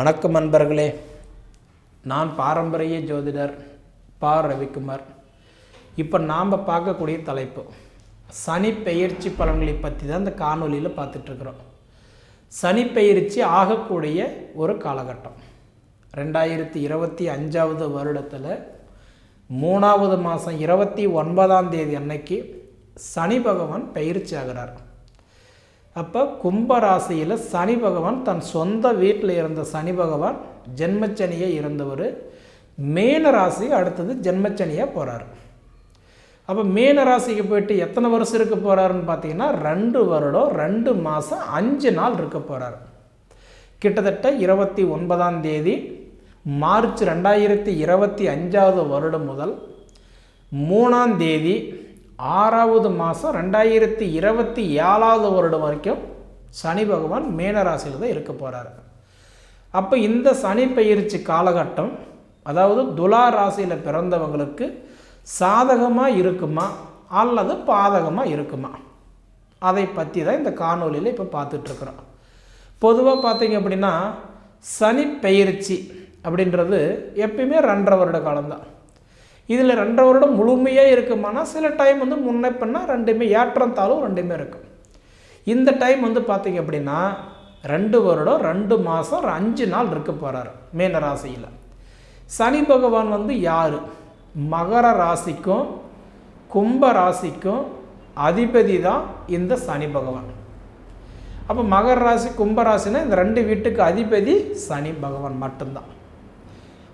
வணக்கம் நண்பர்களே, நான் பாரம்பரிய ஜோதிடர் பா. ரவிக்குமார். இப்போ நாம் பார்க்கக்கூடிய தலைப்பு சனி பெயர்ச்சி பலன்களை பற்றி தான் இந்த காணொலியில் பார்த்துட்ருக்குறோம். சனி பெயர்ச்சி ஆகக்கூடிய ஒரு காலகட்டம் 2025 வருடத்தில் 3வது மாதம் 29ஆம் தேதி அன்னைக்கு சனி பகவான் பெயர்ச்சி ஆகிறார். அப்போ கும்பராசியில் சனி பகவான் தன் சொந்த வீட்டில் இருந்த சனி பகவான் ஜென்மச்சனியை இருந்தவர் மீன ராசி அடுத்தது ஜென்மச்சனியாக போகிறார். அப்போ மீன ராசிக்கு போயிட்டு எத்தனை வருஷம் இருக்க போகிறாருன்னு பார்த்தீங்கன்னா 2 வருடம் 2 மாதம் 5 நாள் இருக்க போகிறார். கிட்டத்தட்ட 29ஆம் தேதி மார்ச் 2025 வருடம் முதல் 3ஆம் தேதி 6வது மாதம் 2027 வருடம் வரைக்கும் சனி பகவான் மீனராசியில் தான் இருக்க போகிறார். அப்போ இந்த சனி பயிற்சி காலகட்டம் அதாவது துலா ராசியில் பிறந்தவங்களுக்கு சாதகமாக இருக்குமா அல்லது பாதகமாக இருக்குமா அதை பற்றி தான் இந்த காணொலியில் இப்போ பார்த்துட்ருக்குறோம். பொதுவாக பார்த்தீங்க அப்படின்னா சனி பயிற்சி அப்படின்றது எப்பயுமே 2.5 வருட காலம்தான். இதில் 2.5 வருடம் முழுமையாக இருக்குமானா சில டைம் முன்ன பின்னா ரெண்டுமே ஏற்றம் தாழ்வும் ரெண்டுமே இருக்கும். இந்த டைம் பார்த்திங்க அப்படின்னா 2 வருடம் 2 மாதம் 5 நாள் இருக்க போகிறார் மீன ராசியில். சனி பகவான் யார்? மகர ராசிக்கும் கும்ப ராசிக்கும் அதிபதி தான் இந்த சனி பகவான். அப்போ மகர ராசி கும்பராசினா இந்த 2 வீட்டுக்கு அதிபதி சனி பகவான் மட்டும்தான்.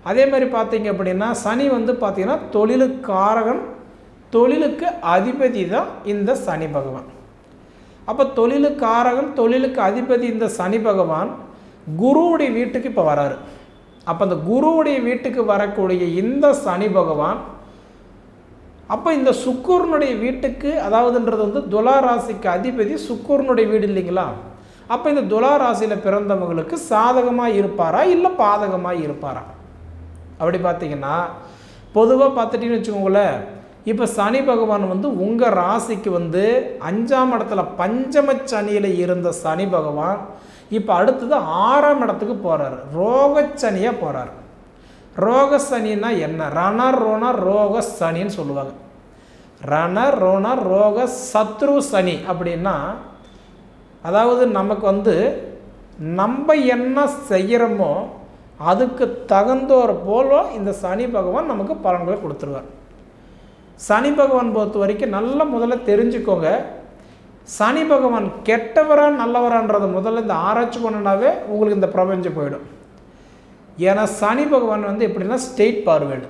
அதே மாதிரி பார்த்தீங்க அப்படின்னா சனி பார்த்தீங்கன்னா தொழிலுக்காரகன், தொழிலுக்கு அதிபதி தான் இந்த சனி பகவான். அப்போ தொழிலுக்காரகன் தொழிலுக்கு அதிபதி இந்த சனி பகவான் குருவுடைய வீட்டுக்கு இப்போ வராரு. அப்போ அந்த குருவுடைய வீட்டுக்கு வரக்கூடிய இந்த சனி பகவான் அப்போ இந்த சுக்கிரனுடைய வீட்டுக்கு அதாவதுன்றது துலா ராசிக்கு அதிபதி சுக்கிரனுடைய வீடு இல்லைங்களா? அப்போ இந்த துலா ராசியில் பிறந்தவங்களுக்கு சாதகமாக இருப்பாரா இல்லை பாதகமாக இருப்பாரா அப்படி பார்த்தீங்கன்னா பொதுவாக பார்த்துட்டிங்கன்னு வச்சுக்கோங்களேன். இப்போ சனி பகவான் உங்கள் ராசிக்கு 5ஆம் இடத்துல பஞ்சம சனியில் இருந்த சனி பகவான் இப்போ அடுத்தது 6ஆம் இடத்துக்கு போகிறார். ரோகச்சனியாக போகிறார். ரோக சனின்னா என்ன? ரண ரோண ரோக சனின்னு சொல்லுவாங்க. ரண ரோண ரோக சத்ரு சனி அப்படின்னா அதாவது நமக்கு நம்ம என்ன செய்கிறோமோ அதுக்கு தகுந்தோர் போல இந்த சனி பகவான் நமக்கு பலன்களை கொடுத்துருவார். சனி பகவான் பொறுத்த வரைக்கும் நல்லா முதல்ல தெரிஞ்சுக்கோங்க. சனி பகவான் கெட்டவரா நல்லவரான்றதை முதல்ல இந்த ஆராய்ச்சி பண்ணனாவே உங்களுக்கு இந்த பிரபஞ்சம் போயிடும். ஏன்னா சனி பகவான் எப்படின்னா ஸ்டேட் பார்வேர்டு.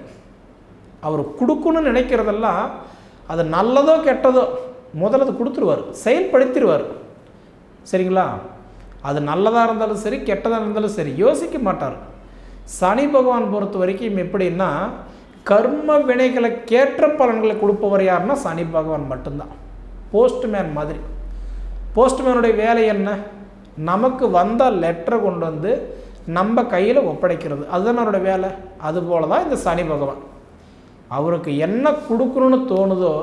அவர் கொடுக்கணும்னு நினைக்கிறதெல்லாம் அது நல்லதோ கெட்டதோ முதல்ல அது கொடுத்துருவார், செயல்படுத்திடுவார். சரிங்களா? அது நல்லதாக இருந்தாலும் சரி கெட்டதாக இருந்தாலும் சரி யோசிக்க மாட்டார். சனி பகவான் பொறுத்த வரைக்கும் எப்படின்னா கர்ம வினைகளை கேட்ட பலன்களை கொடுப்பவர் யாருன்னா சனி பகவான் மட்டும்தான். போஸ்ட்மேன் மாதிரி. போஸ்ட்மேனுடைய வேலை என்ன? நமக்கு வந்த லெட்டரை கொண்டு நம்ம கையில் ஒப்படைக்கிறது, அதுதான் அவரோட வேலை. அதுபோல தான் இந்த சனி பகவான். அவருக்கு என்ன கொடுக்கணும்னு தோணுதோ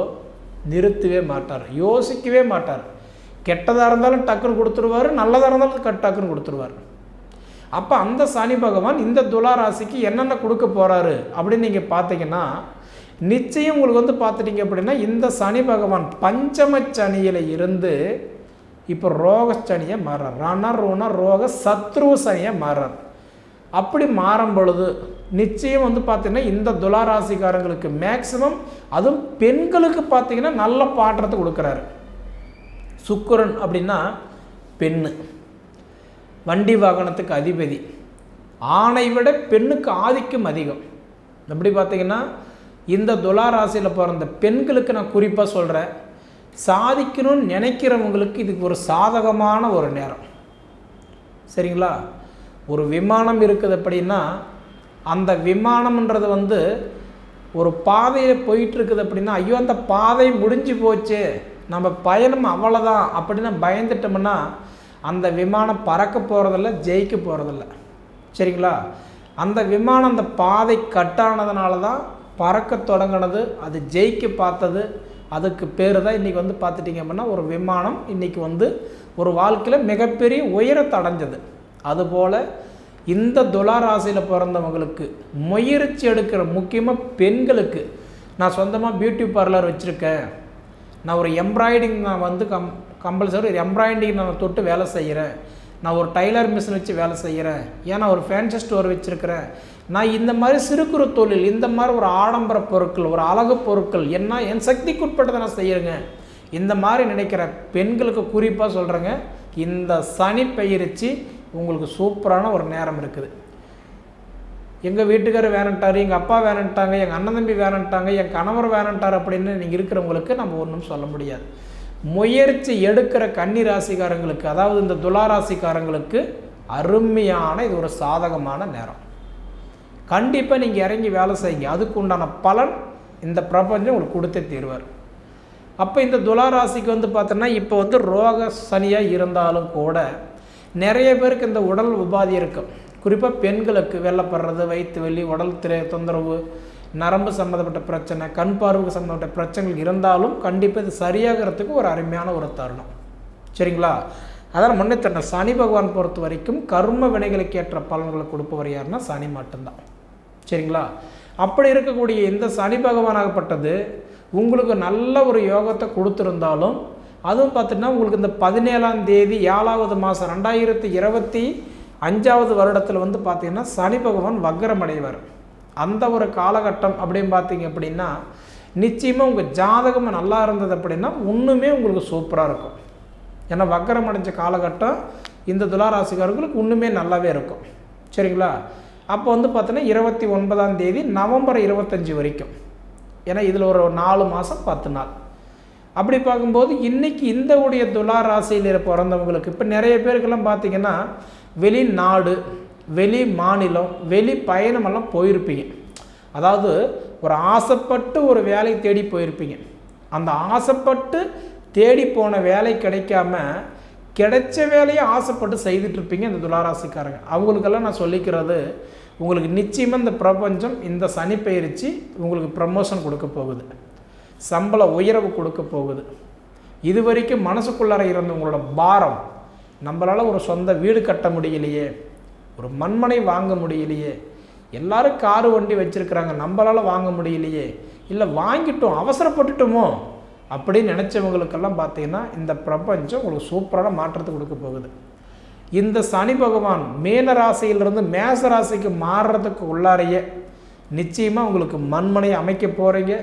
நிறுத்தவே மாட்டார், யோசிக்கவே மாட்டார். கெட்டதாக இருந்தாலும் டக்குன்னு கொடுத்துருவார், நல்லதாக இருந்தாலும் டக்குன்னு கொடுத்துருவார். அப்போ அந்த சனி பகவான் இந்த துலா ராசிக்கு என்னென்ன கொடுக்க போகிறாரு அப்படின்னு நீங்கள் பார்த்தீங்கன்னா நிச்சயம் உங்களுக்கு பார்த்துட்டிங்க அப்படின்னா இந்த சனி பகவான் பஞ்சம சனியில் இருந்து இப்போ ரோகச்சனியாக மாறுறார். ரண ரோண ரோக சத்ரு சனியாக மாறுறார். அப்படி மாறும் பொழுது நிச்சயம் பார்த்தீங்கன்னா இந்த துலா ராசிக்காரங்களுக்கு மேக்சிமம் அதுவும் பெண்களுக்கு பார்த்தீங்கன்னா நல்ல பாற்றத்தை கொடுக்குறாரு. சுக்கிரன் அப்படின்னா பெண்ணு, வண்டி வாகனத்துக்கு அதிபதி. ஆணை விட பெண்ணுக்கு ஆதிக்கம் அதிகம். எப்படி பார்த்தீங்கன்னா இந்த துலா ராசியில் பிறந்த பெண்களுக்கு நான் குறிப்பாக சொல்கிறேன், சாதிக்கணும்னு நினைக்கிறவங்களுக்கு இதுக்கு ஒரு சாதகமான ஒரு நேரம். சரிங்களா? ஒரு விமானம் இருக்குது அப்படின்னா அந்த விமானம்ன்றது ஒரு பாதையில் போயிட்டுருக்குது அப்படின்னா ஐயோ அந்த பாதை முடிஞ்சு போச்சு, நம்ம பயணம் அவ்வளோதான் அப்படின்னு பயந்துட்டோம்னா அந்த விமானம் பறக்க போகிறதில்ல, ஜெயிக்க போகிறதில்ல. சரிங்களா? அந்த விமானம் அந்த பாதை கட்டானதுனால தான் பறக்க தொடங்கினது, அது ஜெயிக்க பார்த்தது. அதுக்கு பேர் தான் இன்றைக்கி பார்த்துட்டிங்க அப்படின்னா ஒரு விமானம் இன்றைக்கி ஒரு வாழ்க்கையில் மிகப்பெரிய உயரத்தை அடைஞ்சது. அதுபோல் இந்த துலா ராசியில் பிறந்தவங்களுக்கு முயற்சி எடுக்கிற முக்கியமாக பெண்களுக்கு, நான் சொந்தமாக பியூட்டி பார்லர் வச்சுருக்கேன், நான் ஒரு எம்ப்ராய்டிங் நான் வந்து கம்பல்சரி எம்ப்ராய்டிங் நான் தொட்டு வேலை செய்கிறேன், நான் ஒரு டைலர் மிஷின் வச்சு வேலை செய்கிறேன், ஏன்னா ஒரு ஃபேன்சி ஸ்டோர் வச்சுருக்கிறேன், நான் இந்த மாதிரி சிறு குறு தொழில், இந்த மாதிரி ஒரு ஆடம்பர பொருட்கள், ஒரு அழகு பொருட்கள் என்ன என் சக்திக்கு உட்பட்டதை நான் செய்கிறேங்க, இந்த மாதிரி நினைக்கிற பெண்களுக்கு குறிப்பாக சொல்கிறேங்க, இந்த சனி பயிற்சி உங்களுக்கு சூப்பரான ஒரு நேரம் இருக்குது. எங்கள் வீட்டுக்காரர் வேணட்டார், எங்கள் அப்பா வேணட்டாங்க, எங்கள் அண்ணன் தம்பி வேணட்டாங்க, என் கணவர் வேணட்டார் அப்படின்னு நீங்கள் இருக்கிறவங்களுக்கு நம்ம ஒன்றும் சொல்ல முடியாது. முயற்சி எடுக்கிற கன்னி ராசிக்காரங்களுக்கு, அதாவது இந்த துலா ராசிக்காரங்களுக்கு அருமையான இது ஒரு சாதகமான நேரம். கண்டிப்பாக நீங்கள் இறங்கி வேலை செய்யுங்க, அதுக்கு உண்டான பலன் இந்த பிரபஞ்சம் உங்களுக்கு கொடுத்தே தீர்வார். அப்போ இந்த துலா ராசிக்கு வந்து பார்த்தோன்னா இப்போ வந்து ரோக சனியாக இருந்தாலும் கூட நிறைய பேருக்கு இந்த உடல் உபாதி இருக்கும். குறிப்பாக பெண்களுக்கு வெள்ளப்படுறது, வயிற்று வலி, உடல் தொந்தரவு, நரம்பு சம்மந்தப்பட்ட பிரச்சனை, கண் பார்வைக்கு சம்மந்தப்பட்ட பிரச்சனைகள் இருந்தாலும் கண்டிப்பாக இது சரியாகிறதுக்கு ஒரு அருமையான ஒரு தருணம். சரிங்களா? அதான் முன்னே சொன்ன சனி பகவான் பொறுத்த வரைக்கும் கர்ம வினைகளுக்கு ஏற்ற பலன்களை கொடுப்பவர் யாருன்னா சனி மட்டும்தான். சரிங்களா? அப்படி இருக்கக்கூடிய இந்த சனி பகவானாகப்பட்டது உங்களுக்கு நல்ல ஒரு யோகத்தை கொடுத்துருந்தாலும், அதுவும் பார்த்திங்கன்னா உங்களுக்கு இந்த 17ஆம் தேதி 7வது மாதம் 2025 வருடத்தில் வந்து பார்த்திங்கன்னா சனி பகவான் வக்ரம் அடைவார். அந்த ஒரு காலகட்டம் அப்படின்னு பார்த்தீங்க அப்படின்னா நிச்சயமாக உங்கள் ஜாதகம் நல்லா இருந்தது அப்படின்னா ஒன்றுமே உங்களுக்கு சூப்பராக இருக்கும். ஏன்னா வக்ரம் அடைஞ்ச காலகட்டம் இந்த துளாராசிக்காரர்களுக்கு ஒன்றுமே நல்லாவே இருக்கும். சரிங்களா? அப்போ வந்து பார்த்தீங்கன்னா 29ஆம் தேதி நவம்பர் 25 வரைக்கும், ஏன்னா இதில் ஒரு 4 மாதம் 10 நாள். அப்படி பார்க்கும்போது இன்றைக்கி இந்த உடைய துலா ராசியில் பிறந்தவங்களுக்கு இப்போ நிறைய பேருக்கெல்லாம் பார்த்திங்கன்னா வெளிநாடு, வெளி மாநிலம், வெளி பயணமெல்லாம் போயிருப்பீங்க. அதாவது ஒரு ஆசைப்பட்டு ஒரு வேலை தேடி போயிருப்பீங்க. அந்த ஆசைப்பட்டு தேடி போன வேலை கிடைக்காம கிடைச்ச வேலையை ஆசைப்பட்டு செய்துட்ருப்பீங்க இந்த துளாராசிக்காரங்க. அவங்களுக்கெல்லாம் நான் சொல்லிக்கிறது, உங்களுக்கு நிச்சயமாக இந்த பிரபஞ்சம் இந்த சனி பயிற்சி உங்களுக்கு ப்ரமோஷன் கொடுக்க போகுது, சம்பள உயர்வு கொடுக்க போகுது. இது வரைக்கும் மனசுக்குள்ளார இருந்த உங்களோட பாரம், நம்மளால் ஒரு சொந்த வீடு கட்ட முடியலையே, ஒரு மண்மனை வாங்க முடியலையே, எல்லாரும் காரு வண்டி வச்சுருக்கிறாங்க, நம்மளால் வாங்க முடியலையே, இல்லை வாங்கிட்டோம் அவசரப்பட்டுட்டோமோ அப்படின்னு நினச்சவங்களுக்கெல்லாம் பார்த்தீங்கன்னா இந்த பிரபஞ்சம் உங்களுக்கு சூப்பரான மாற்றத்தை கொடுக்க போகுது. இந்த சனி பகவான் மீன ராசியிலிருந்து மேச ராசிக்கு மாறுறதுக்கு உள்ளாரையே நிச்சயமாக உங்களுக்கு மண்மனை அமைக்க போகிறீங்க.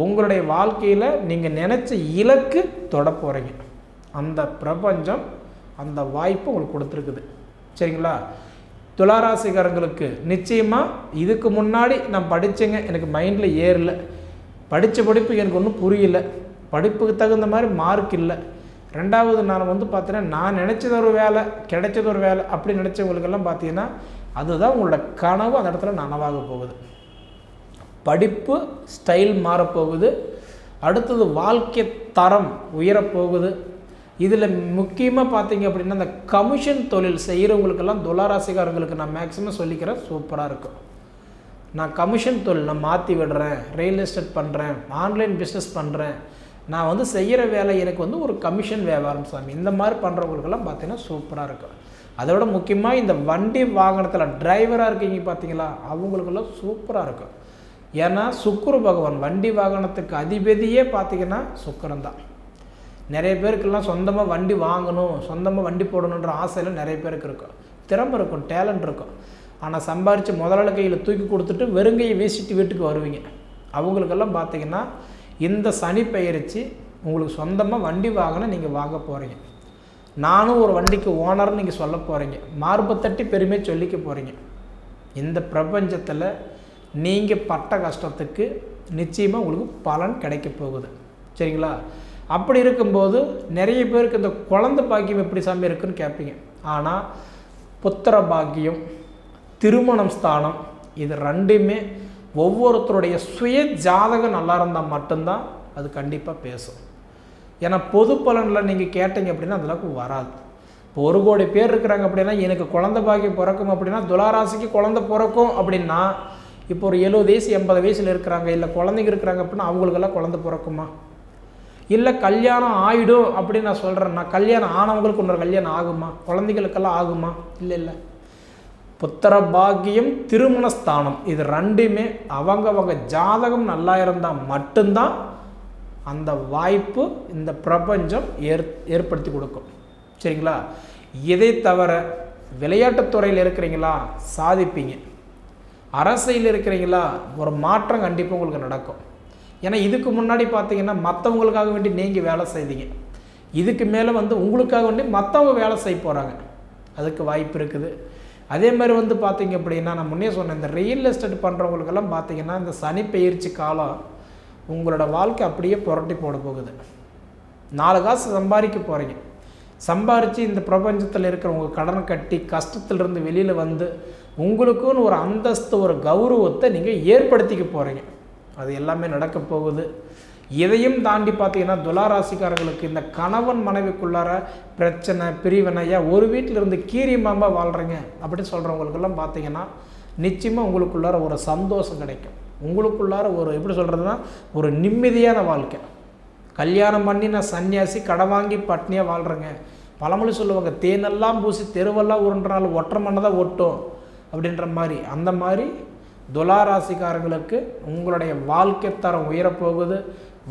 உங்களுடைய வாழ்க்கையில் நீங்கள் நினச்ச இலக்கு தொட போகிறீங்க. அந்த பிரபஞ்சம் அந்த வாய்ப்பு உங்களுக்கு கொடுத்துருக்குது. சரிங்களா? துளாராசிக்காரங்களுக்கு நிச்சயமாக இதுக்கு முன்னாடி நான் படித்தேங்க, எனக்கு மைண்டில் ஏறல, படித்த படிப்பு எனக்கு ஒன்றும் புரியல, படிப்புக்கு தகுந்த மாதிரி மார்க் இல்லை, ரெண்டாவது நான் வந்து பார்த்தீங்கன்னா நான் நினச்சது ஒரு வேலை கிடைச்சது ஒரு வேலை அப்படி நினச்சவங்களுக்கெல்லாம் பார்த்தீங்கன்னா அதுதான் உங்களோட கனவு அந்த இடத்துல நனவாக போகுது. படிப்பு ஸ்டைல் மாறப்போகுது, அடுத்தது வாழ்க்கை தரம் உயரப்போகுது. இதில் முக்கியமாக பார்த்தீங்க அப்படின்னா இந்த கமிஷன் தொழில் செய்கிறவங்களுக்கெல்லாம் துளாராசிக்காரங்களுக்கு நான் மேக்ஸிமம் சொல்லிக்கிறேன், சூப்பராக இருக்கும். நான் கமிஷன் தொழில் நான் மாற்றி விடுறேன், ரியல் எஸ்டேட் பண்ணுறேன், ஆன்லைன் பிஸ்னஸ் பண்ணுறேன், நான் வந்து செய்கிற வேலை எனக்கு வந்து ஒரு கமிஷன் வியாபாரம் சாமி, இந்த மாதிரி பண்ணுறவங்களுக்கெல்லாம் பார்த்தீங்கன்னா சூப்பராக இருக்கும். அதோட முக்கியமாக இந்த வண்டி வாகனத்தில் டிரைவராக இருக்கீங்க பார்த்தீங்களா, அவங்களுக்கெல்லாம் சூப்பராக இருக்கும். ஏன்னா சுக்கிர பகவான் வண்டி வாகனத்துக்கு அதிபதியே பார்த்திங்கன்னா சுக்கிரன் தான். நிறைய பேருக்கெல்லாம் சொந்தமாக வண்டி வாங்கணும், சொந்தமாக வண்டி போடணுன்ற ஆசையில் நிறைய பேருக்கு இருக்கும், திறமை இருக்கும், டேலண்ட் இருக்கும். ஆனால் சம்பாரித்து முதலாளி கையில் தூக்கி கொடுத்துட்டு வெறுங்கையை வீசிட்டு வீட்டுக்கு வருவீங்க. அவங்களுக்கெல்லாம் பார்த்திங்கன்னா இந்த சனி பயிற்சி உங்களுக்கு சொந்தமாக வண்டி வாகனம் நீங்கள் வாங்க போகிறீங்க. நானும் ஒரு வண்டிக்கு ஓனர்னு நீங்கள் சொல்ல போகிறீங்க, மார்பை தட்டி பெருமையை சொல்லிக்க போகிறீங்க. இந்த பிரபஞ்சத்தில் நீங்கள் பட்ட கஷ்டத்துக்கு நிச்சயமாக உங்களுக்கு பலன் கிடைக்க போகுது. சரிங்களா? அப்படி இருக்கும்போது நிறைய பேருக்கு இந்த குழந்தை பாக்கியம் எப்படி சாமி இருக்குன்னு கேட்பீங்க. ஆனால் புத்திர பாக்கியம், திருமணம் ஸ்தானம், இது ரெண்டுமே ஒவ்வொருத்தருடைய சுய ஜாதகம் நல்லா இருந்தால் மட்டும்தான் அது கண்டிப்பாக பேசும். ஏன்னா பொது பலனில் நீங்கள் கேட்டீங்க அப்படின்னா அதெல்லாம் வராது. இப்போ 1 கோடி பேர் இருக்கிறாங்க அப்படின்னா எனக்கு குழந்தை பாக்கியம் பிறக்கும் அப்படின்னா துளாராசிக்கு குழந்தை பிறக்கும் அப்படின்னா இப்போ ஒரு 70 வயசு 80 வயசில் இருக்கிறாங்க, இல்லை குழந்தைங்க இருக்கிறாங்க அப்படின்னா அவங்களுக்கெல்லாம் குழந்தை பிறக்குமா? இல்லை கல்யாணம் ஆகிடும் அப்படின்னு நான் சொல்கிறேன்னா கல்யாணம் ஆனவங்களுக்கு இன்னொரு கல்யாணம் ஆகுமா? குழந்தைகளுக்கெல்லாம் ஆகுமா? இல்லை இல்லை. புத்திர பாக்கியம், திருமணஸ்தானம், இது ரெண்டுமே அவங்க ஜாதகம் நல்லா இருந்தால் மட்டும்தான் அந்த வாய்ப்பு இந்த பிரபஞ்சம் ஏற்படுத்தி கொடுக்கும். சரிங்களா? இதை தவிர விளையாட்டுத்துறையில் இருக்கிறீங்களா, சாதிப்பீங்க. அரசியல் இருக்கிறீங்களா, ஒரு மாற்றம் கண்டிப்பாக உங்களுக்கு நடக்கும். ஏன்னா இதுக்கு முன்னாடி பார்த்தீங்கன்னா மற்றவங்களுக்காக வேண்டி நீங்கள் வேலை செய்தீங்க. இதுக்கு மேலே உங்களுக்காக வேண்டி மற்றவங்க வேலை செய்ய போகிறாங்க. அதுக்கு வாய்ப்பு இருக்குது. அதே மாதிரி பார்த்தீங்க அப்படின்னா, நான் முன்னே சொன்னேன், இந்த ரியல் எஸ்டேட் பண்ணுறவங்களுக்கெல்லாம் பார்த்தீங்கன்னா இந்த சனி பெயர்ச்சி காலம் உங்களோட வாழ்க்கை அப்படியே புரட்டி போட போகுது. 4 காசு சம்பாதிக்க போகிறீங்க. சம்பாரித்து இந்த பிரபஞ்சத்தில் இருக்கிற உங்கள் கடனை கட்டி கஷ்டத்திலிருந்து வெளியில் உங்களுக்குன்னு ஒரு அந்தஸ்து, ஒரு கௌரவத்தை நீங்கள் ஏற்படுத்திக்க போகிறீங்க. அது எல்லாமே நடக்க போகுது. இதையும் தாண்டி பார்த்தீங்கன்னா துளாராசிக்காரர்களுக்கு இந்த கணவன் மனைவிக்குள்ளார பிரச்சனை, பிரிவினையா, ஒரு வீட்டில் இருந்து கீரி மாம்பா வாழ்கிறீங்க அப்படின்னு சொல்கிறவங்களுக்கெல்லாம் பார்த்தீங்கன்னா நிச்சயமாக உங்களுக்குள்ளார ஒரு சந்தோஷம் கிடைக்கும். உங்களுக்குள்ளார ஒரு எப்படி சொல்கிறதுனா ஒரு நிம்மதியான வாழ்க்கை. கல்யாணம் பண்ணி நான் சன்னியாசி, கடை வாங்கி பட்னியாக வாழ்கிறேங்க. பழமொழி சொல்லுவாங்க, தேனெல்லாம் பூசி தெருவெல்லாம் உருண்டாலும் ஒற்றை மண்ணை தான் ஒட்டும் அப்படின்ற மாதிரி. அந்த மாதிரி துளாராசிக்காரங்களுக்கு உங்களுடைய வாழ்க்கை தரம் உயரப்போகுது,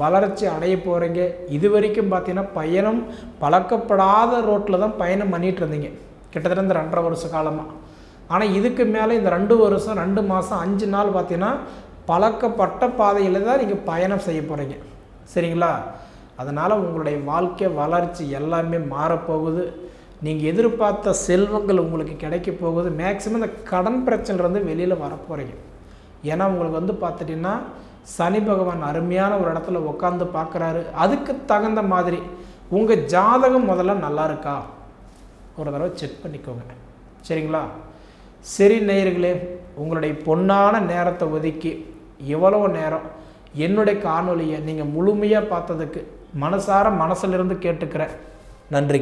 வளர்ச்சி அடைய போகிறீங்க. இது வரைக்கும் பார்த்தீங்கன்னா பயணம் பழக்கப்படாத ரோட்டில் தான் பயணம் பண்ணிகிட்டு இருந்தீங்க கிட்டத்தட்ட இந்த 2.5 வருஷ காலமாக. ஆனால் இதுக்கு மேலே இந்த 2 வருஷம் 2 மாதம் 5 நாள் பார்த்தீங்கன்னா பழக்கப்பட்ட பாதையில் தான் நீங்கள் பயணம் செய்ய போகிறீங்க. சரிங்களா? அதனால் உங்களுடைய வாழ்க்கை வளர்ச்சி எல்லாமே மாறப்போகுது. நீங்கள் எதிர்பார்த்த செல்வங்கள் உங்களுக்கு கிடைக்க போகுது. மேக்ஸிமம் இந்த கடன் பிரச்சனைலேருந்து வெளியில் வரப்போகிறீங்க. ஏன்னா உங்களுக்கு பார்த்துட்டிங்கன்னா சனி பகவான் அருமையான ஒரு இடத்துல உட்காந்து பார்க்குறாரு. அதுக்கு தகுந்த மாதிரி உங்கள் ஜாதகம் முதல்ல நல்லா இருக்கா ஒரு தடவை செக் பண்ணிக்கோங்க. சரிங்களா? சரி நேயர்களே, உங்களுடைய பொன்னான நேரத்தை ஒதுக்கி எவ்வளோ நேரம் என்னுடைய காணொலியை நீங்கள் முழுமையாக பார்த்ததுக்கு மனசார மனசிலிருந்து கேட்டுக்கிறேன். நன்றி.